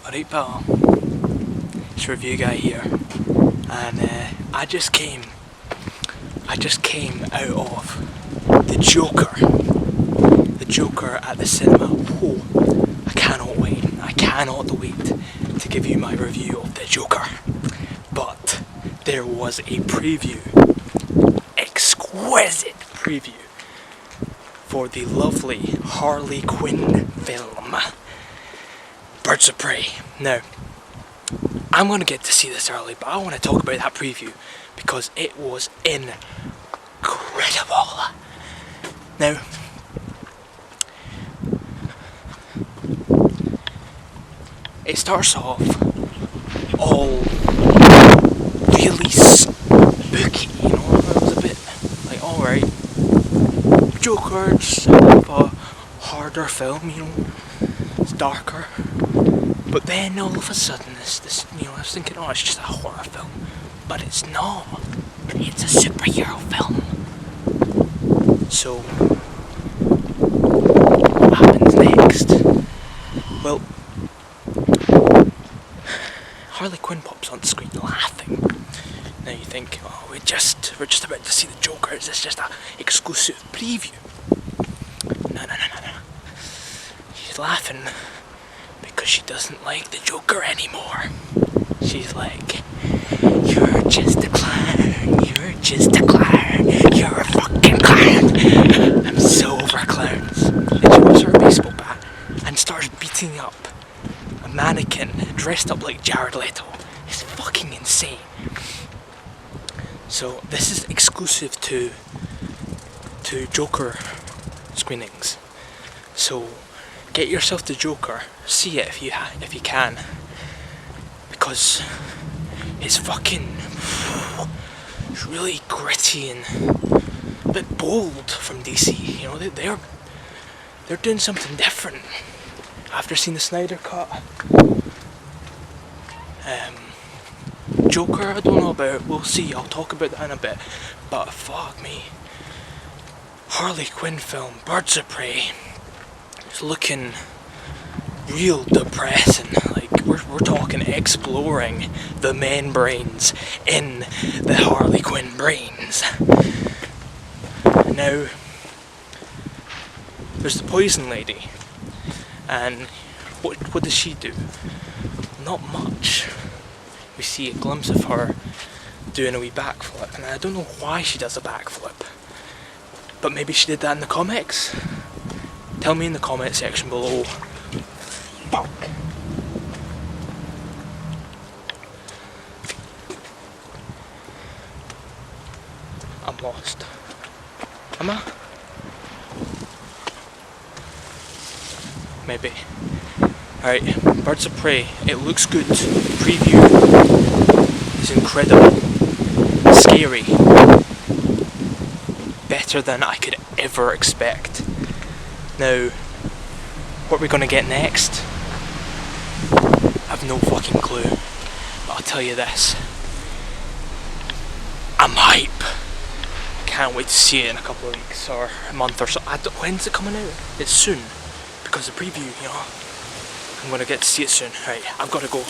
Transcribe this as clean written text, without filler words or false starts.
Alright pal, it's Review Guy here, and I just came out of The Joker at the cinema. Whoa, I cannot wait to give you my review of The Joker. But there was a preview, exquisite preview, for the lovely Harley Quinn film, Birds of Prey. Now, I'm going to get to see this early, but I want to talk about that preview because it was incredible. Now, it starts off all really spooky, you know. It was a bit like, alright, Joker, just a bit of a harder film, you know, it's darker. But then all of a sudden, this, you know, I was thinking, oh, it's just a horror film. But it's not. It's a superhero film. So, what happens next? Well, Harley Quinn pops on screen laughing. Now you think, oh, we're just about to see the Joker. Is this just an exclusive preview? No. She's laughing because she doesn't like the Joker anymore. She's like, you're just a clown, you're just a clown, you're a fucking clown. I'm so over clowns. And she whips her baseball bat and starts beating up a mannequin dressed up like Jared Leto. It's fucking insane. So this is exclusive to Joker screenings. So get yourself the Joker, see it if you can, because it's really gritty and a bit bold from DC. You know, they're doing something different. After seeing the Snyder Cut, Joker, I don't know about. We'll see. I'll talk about that in a bit. But fuck me, Harley Quinn film, Birds of Prey. It's looking real depressing. Like we're talking exploring the main brains in the Harley Quinn brains. Now, there's the Poison Lady, and what does she do? Not much. We see a glimpse of her doing a wee backflip, and I don't know why she does a backflip, but maybe she did that in the comics. Tell me in the comment section below. Fuck. I'm lost. Am I? Maybe. Alright, Birds of Prey. It looks good. The preview is incredible. Scary. Better than I could ever expect. Now, what we're going to get next, I have no fucking clue, but I'll tell you this, I'm hype. I can't wait to see it in a couple of weeks or a month or so. When's it coming out? It's soon, because the preview, you know, I'm going to get to see it soon. Right, I've got to go.